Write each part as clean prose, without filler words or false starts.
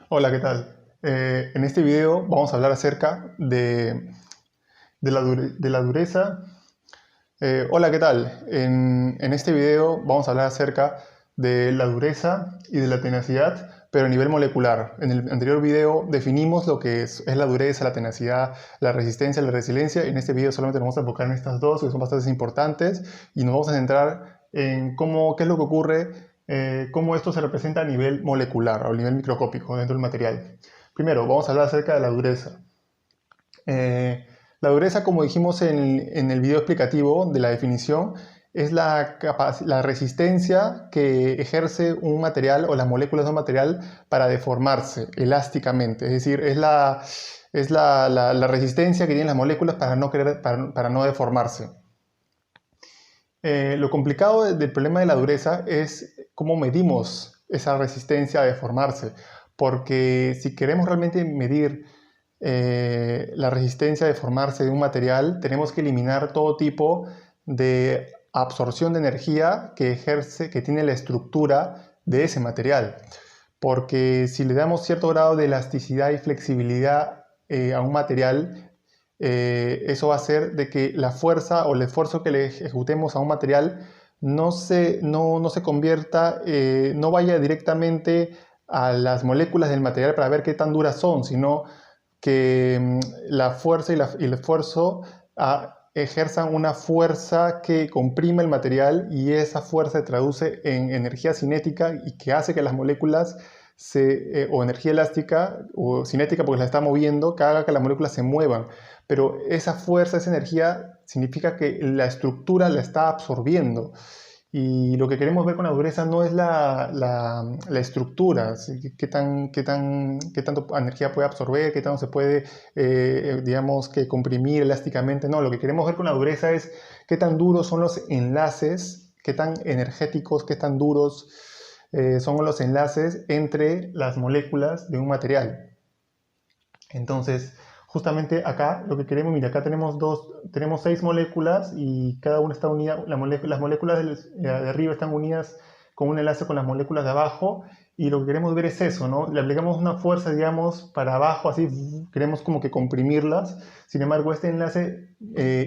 Hola, ¿qué tal? En este video vamos a hablar acerca de la dureza. Hola, ¿qué tal? En este video vamos a hablar acerca de la dureza y de la tenacidad, pero a nivel molecular. En el anterior video definimos lo que es la dureza, la tenacidad, la resistencia, la resiliencia. En este video solamente nos vamos a enfocar en estas dos, que son bastante importantes, y nos vamos a centrar en qué es lo que ocurre, cómo esto se representa a nivel molecular o a nivel microscópico dentro del material. Primero, vamos a hablar acerca de la dureza. Eh, la dureza, como dijimos en el video explicativo de la definición, es la resistencia que ejerce un material o las moléculas de un material para deformarse elásticamente. Es decir, la resistencia que tienen las moléculas para no deformarse. Lo complicado del problema de la dureza es cómo medimos esa resistencia a deformarse, porque si queremos realmente medir la resistencia a deformarse de un material, tenemos que eliminar todo tipo de absorción de energía que tiene la estructura de ese material. Porque si le damos cierto grado de elasticidad y flexibilidad a un material, eso va a hacer de que la fuerza o el esfuerzo que le ejecutemos a un material no se convierta, no vaya directamente a las moléculas del material para ver qué tan duras son, sino que la fuerza y el esfuerzo ejerzan una fuerza que comprime el material, y esa fuerza se traduce en energía cinética y que hace que las moléculas o energía elástica o cinética, porque la está moviendo, que haga que las moléculas se muevan. Pero esa fuerza, esa energía, significa que la estructura la está absorbiendo. Y lo que queremos ver con la dureza no es la estructura, ¿sí? Qué tanto energía puede absorber, qué tanto se puede, digamos, que comprimir elásticamente. No, lo que queremos ver con la dureza es qué tan duros son los enlaces, qué tan energéticos, qué tan duros son los enlaces entre las moléculas de un material. Entonces, justamente acá lo que queremos, mira, acá tenemos 6 moléculas y cada una está unida, las moléculas de arriba están unidas con un enlace con las moléculas de abajo, y lo que queremos ver es eso, ¿no? Le aplicamos una fuerza, digamos, para abajo, así, queremos como que comprimirlas. Sin embargo, este enlace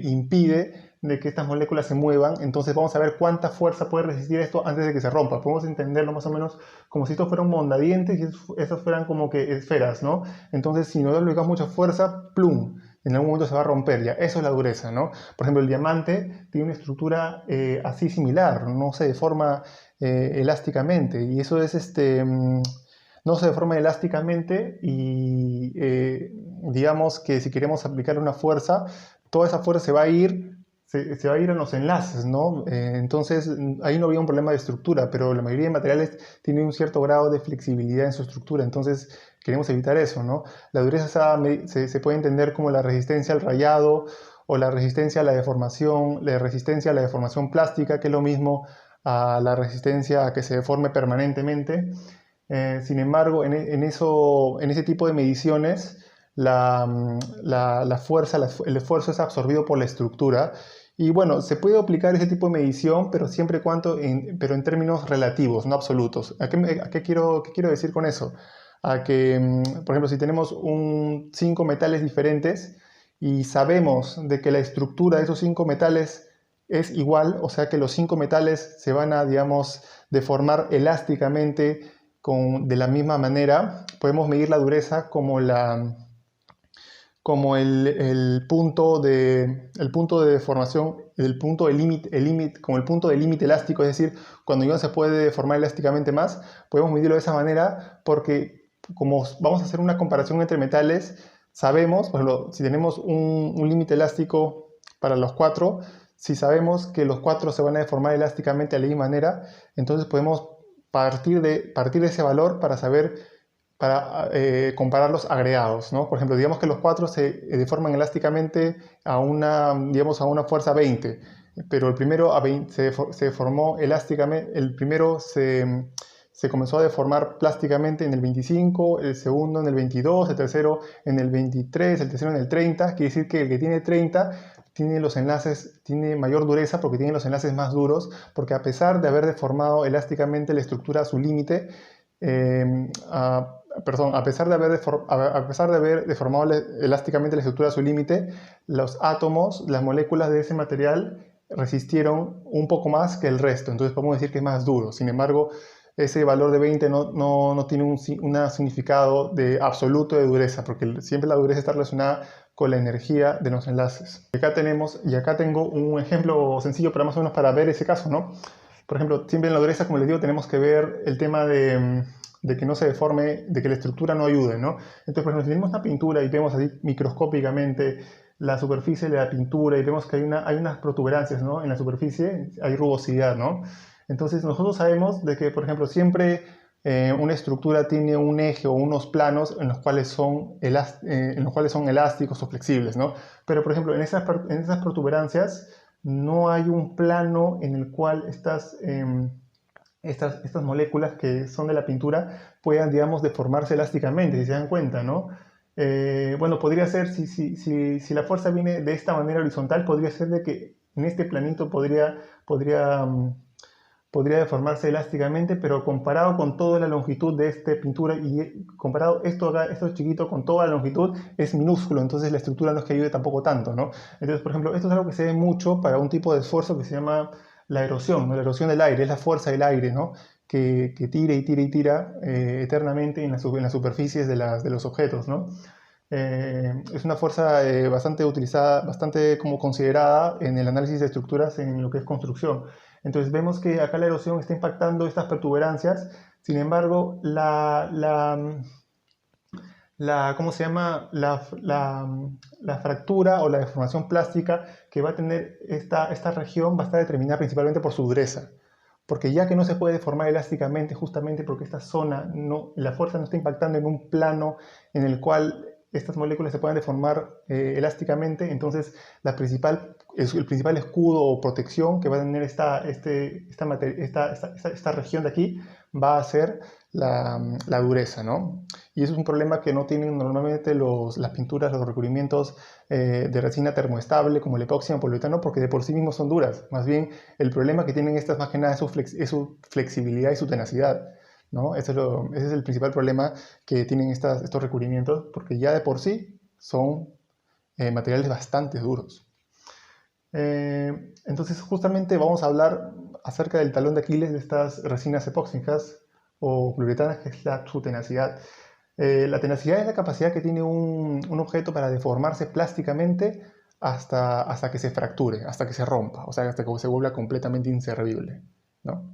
impide de que estas moléculas se muevan. Entonces vamos a ver cuánta fuerza puede resistir esto antes de que se rompa. Podemos entenderlo más o menos como si esto fuera un mondadientes y estos fueran como que esferas, ¿no? Entonces, si no le aplicamos mucha fuerza, ¡plum!, en algún momento se va a romper ya. Eso es la dureza, ¿no? Por ejemplo, el diamante tiene una estructura así similar, no se deforma elásticamente, y eso es no se deforma elásticamente, y digamos que si queremos aplicar una fuerza, toda esa fuerza se va a ir en los enlaces, ¿no? Entonces, ahí no había un problema de estructura, pero la mayoría de materiales tienen un cierto grado de flexibilidad en su estructura, entonces queremos evitar eso, ¿no? La dureza se puede entender como la resistencia al rayado o la resistencia la resistencia a la deformación plástica, que es lo mismo a la resistencia a que se deforme permanentemente. Sin embargo, en ese tipo de mediciones, la fuerza, el esfuerzo es absorbido por la estructura. Y bueno, se puede aplicar ese tipo de medición, pero siempre y cuando pero en términos relativos, no absolutos. ¿Qué quiero decir con eso? A que, por ejemplo, si tenemos 5 metales diferentes y sabemos de que la estructura de esos 5 metales es igual, o sea que los 5 metales se van a, digamos, deformar elásticamente de la misma manera, podemos medir la dureza como el punto de deformación, el punto de límite, como el punto de límite elástico. Es decir, cuando ya no se puede deformar elásticamente más, podemos medirlo de esa manera, porque como vamos a hacer una comparación entre metales, sabemos, por ejemplo, si tenemos un límite elástico para los 4, si sabemos que los 4 se van a deformar elásticamente de la misma manera, entonces podemos partir de ese valor para saber, para comparar los agregados, ¿no? Por ejemplo, digamos que los 4 se deforman elásticamente digamos, a una fuerza 20, pero el primero se deformó elásticamente, el primero se comenzó a deformar plásticamente en el 25, el segundo en el 22, el tercero en el 23, el tercero en el 30. Quiere decir que el que tiene 30 tiene mayor dureza porque tiene los enlaces más duros, porque a pesar de haber deformado elásticamente la estructura a su límite, perdón, a pesar de haber deformado elásticamente la estructura a su límite, los átomos, las moléculas de ese material resistieron un poco más que el resto, entonces podemos decir que es más duro. Sin embargo, ese valor de 20 no tiene un significado de absoluto de dureza, porque siempre la dureza está relacionada con la energía de los enlaces. Y acá tengo un ejemplo sencillo para más o menos para ver ese caso, ¿no? Por ejemplo, siempre en la dureza, como les digo, tenemos que ver el tema de que no se deforme, de que la estructura no ayude, ¿no? Entonces, por ejemplo, si tenemos una pintura y vemos así microscópicamente la superficie de la pintura y vemos que hay unas protuberancias, ¿no? En la superficie hay rugosidad, ¿no? Entonces, nosotros sabemos de que, por ejemplo, siempre una estructura tiene un eje o unos planos en los cuales son elásticos o flexibles, ¿no? Pero, por ejemplo, en esas protuberancias no hay un plano en el cual estas moléculas que son de la pintura puedan, digamos, deformarse elásticamente, si se dan cuenta, ¿no? Bueno, podría ser, si la fuerza viene de esta manera horizontal, podría ser de que en este planito podría deformarse elásticamente, pero comparado con toda la longitud de esta pintura y comparado esto chiquito con toda la longitud, es minúsculo, entonces la estructura no es que ayude tampoco tanto, ¿no? Entonces, por ejemplo, esto es algo que se ve mucho para un tipo de esfuerzo que se llama la erosión, ¿no? La erosión del aire, es la fuerza del aire, ¿no? Que tira y tira y tira eternamente en las superficies de los objetos, ¿no? Es una fuerza bastante utilizada, bastante como considerada en el análisis de estructuras en lo que es construcción. Entonces vemos que acá la erosión está impactando estas protuberancias, sin embargo, ¿cómo se llama? La fractura o la deformación plástica que va a tener esta región va a estar determinada principalmente por su dureza. Porque ya que no se puede deformar elásticamente, justamente porque esta zona, la fuerza no está impactando en un plano en el cual estas moléculas se puedan deformar elásticamente, entonces el principal escudo o protección que va a tener esta región de aquí va a ser la dureza, ¿no? Y eso es un problema que no tienen normalmente las pinturas, los recubrimientos de resina termoestable como el epoxi o poliuretano, porque de por sí mismos son duras. Más bien, el problema que tienen estas más que nada es su flexibilidad y su tenacidad, ¿no? Ese es el principal problema que tienen estos recubrimientos, porque ya de por sí son materiales bastante duros. Entonces, justamente vamos a hablar acerca del talón de Aquiles de estas resinas epóxicas o poliuretanas, que es su tenacidad. La tenacidad es la capacidad que tiene un objeto para deformarse plásticamente hasta que se fracture, hasta que se rompa, o sea, hasta que se vuelva completamente inservible, ¿no?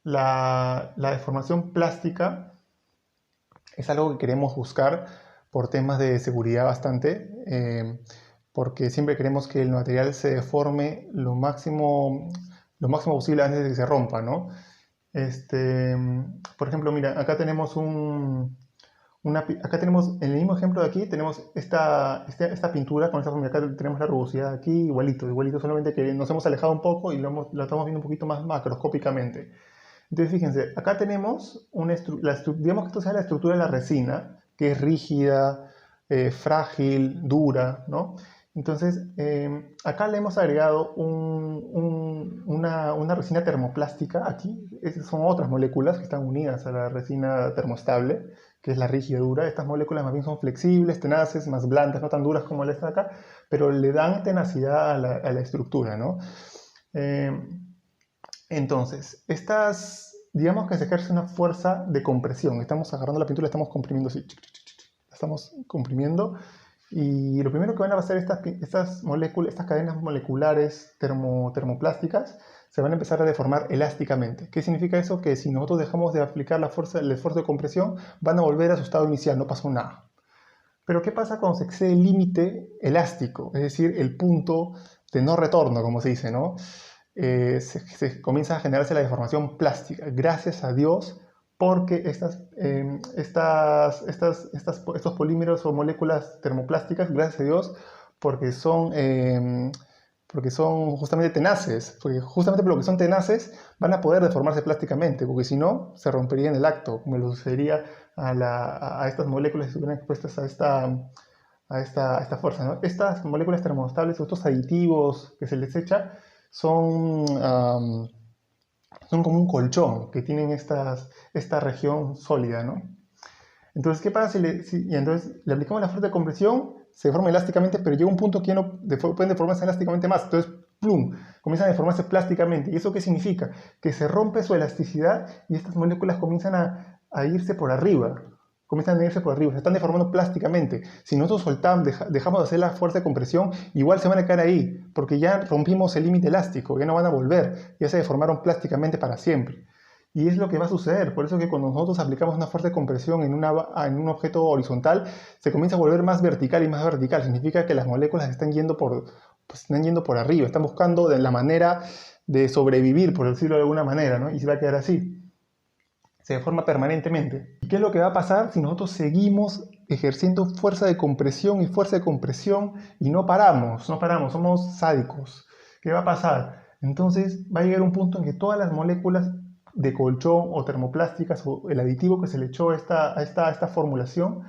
La deformación plástica es algo que queremos buscar por temas de seguridad bastante, porque siempre queremos que el material se deforme lo máximo posible antes de que se rompa, ¿no? Por ejemplo, mira, acá tenemos en el mismo ejemplo de aquí, tenemos esta pintura con esta forma. Acá tenemos la rugosidad aquí, igualito, solamente que nos hemos alejado un poco y lo estamos viendo un poquito más macroscópicamente. Entonces, fíjense, acá tenemos digamos que esto sea la estructura de la resina, que es rígida, frágil, dura, ¿no? Entonces, acá le hemos agregado una resina termoplástica aquí. Esas son otras moléculas que están unidas a la resina termoestable, que es la rígida dura. Estas moléculas más bien son flexibles, tenaces, más blandas, no tan duras como la esta de acá, pero le dan tenacidad a la estructura, ¿no? Entonces, digamos que se ejerce una fuerza de compresión. Estamos agarrando la pintura, la estamos comprimiendo así. La estamos comprimiendo. Y lo primero que van a hacer estas cadenas moleculares termoplásticas se van a empezar a deformar elásticamente. ¿Qué significa eso? Que si nosotros dejamos de aplicar el esfuerzo de compresión, van a volver a su estado inicial, no pasó nada. Pero ¿qué pasa cuando se excede el límite elástico? Es decir, el punto de no retorno, como se dice, ¿no? Se comienza a generarse la deformación plástica. Gracias a Dios, porque estos polímeros o moléculas termoplásticas, gracias a Dios, porque son justamente tenaces, porque justamente por lo que son tenaces van a poder deformarse plásticamente, porque si no, se rompería en el acto, como lo sucedería a estas moléculas si estuvieran expuestas a esta fuerza, ¿no? Estas moléculas termoestables, estos aditivos que se les echa, son son como un colchón que tienen esta región sólida, ¿no? Entonces, ¿qué pasa y entonces le aplicamos la fuerza de compresión? Se deforma elásticamente, pero llega un punto que ya no pueden deformarse elásticamente más. Entonces, plum, comienzan a deformarse plásticamente. ¿Y eso qué significa? Que se rompe su elasticidad y estas moléculas comienzan a irse por arriba. Comienzan a irse por arriba, se están deformando plásticamente. Si nosotros soltamos, dejamos de hacer la fuerza de compresión, igual se van a quedar ahí, porque ya rompimos el límite elástico, ya no van a volver, ya se deformaron plásticamente para siempre. Y es lo que va a suceder. Por eso es que cuando nosotros aplicamos una fuerza de compresión en un objeto horizontal, se comienza a volver más vertical y más vertical. Significa que las moléculas están yendo por arriba, están buscando la manera de sobrevivir, por decirlo de alguna manera, ¿no? Y se va a quedar así. Se deforma permanentemente. ¿Y qué es lo que va a pasar si nosotros seguimos ejerciendo fuerza de compresión y no paramos, somos sádicos? ¿Qué va a pasar? Entonces va a llegar un punto en que todas las moléculas de colchón o termoplásticas o el aditivo que se le echó a esta formulación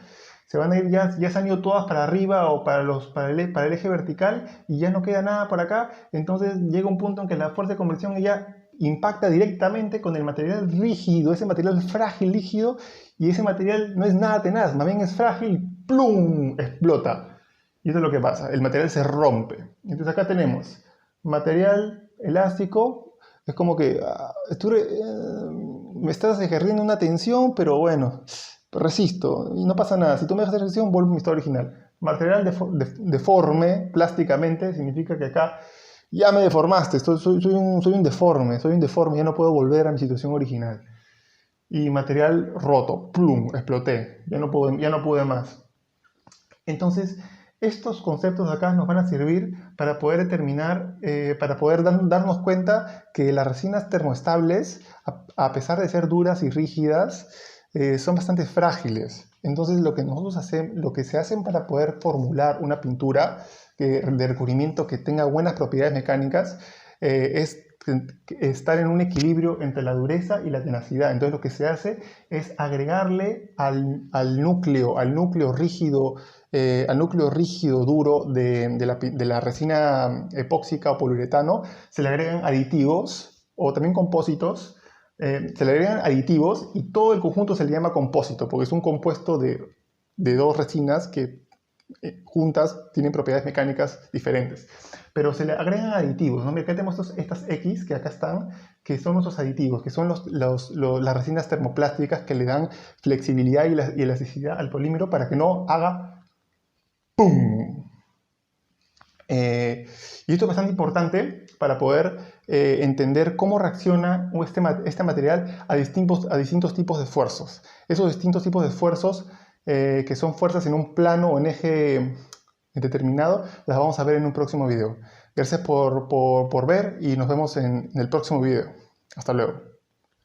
se van a ir, ya se han ido todas para arriba o para el eje vertical y ya no queda nada por acá. Entonces llega un punto en que la fuerza de compresión ya impacta directamente con el material rígido, ese material frágil líquido, y ese material no es nada tenaz, más bien es frágil y ¡plum! Explota. Y eso es lo que pasa, el material se rompe. Entonces acá tenemos material elástico, es como que me estás ejerciendo una tensión, pero bueno, resisto y no pasa nada. Si tú me dejas tensión, vuelvo a mi estado original. Material deforme plásticamente significa que acá ya me deformaste, soy un deforme, ya no puedo volver a mi situación original. Y material roto, plum, exploté, ya no pude más. Entonces, estos conceptos de acá nos van a servir para poder determinar, para poder darnos cuenta que las resinas termoestables, a pesar de ser duras y rígidas, son bastante frágiles. Entonces, lo que se hacen para poder formular una pintura de recubrimiento que tenga buenas propiedades mecánicas es estar en un equilibrio entre la dureza y la tenacidad. Entonces, lo que se hace es agregarle al núcleo rígido duro de la resina epóxica o poliuretano, se le agregan aditivos o también compósitos. Se le agregan aditivos y todo el conjunto se le llama compósito porque es un compuesto de dos resinas que juntas tienen propiedades mecánicas diferentes. Pero se le agregan aditivos, ¿no? Mira, acá tenemos estas X que acá están, que son nuestros aditivos, que son las resinas termoplásticas que le dan flexibilidad y elasticidad al polímero para que no haga ¡pum! Y esto es bastante importante para poder entender cómo reacciona este material a distintos tipos de esfuerzos. Esos distintos tipos de esfuerzos, que son fuerzas en un plano o en eje determinado, las vamos a ver en un próximo video. Gracias por ver y nos vemos en el próximo video. Hasta luego.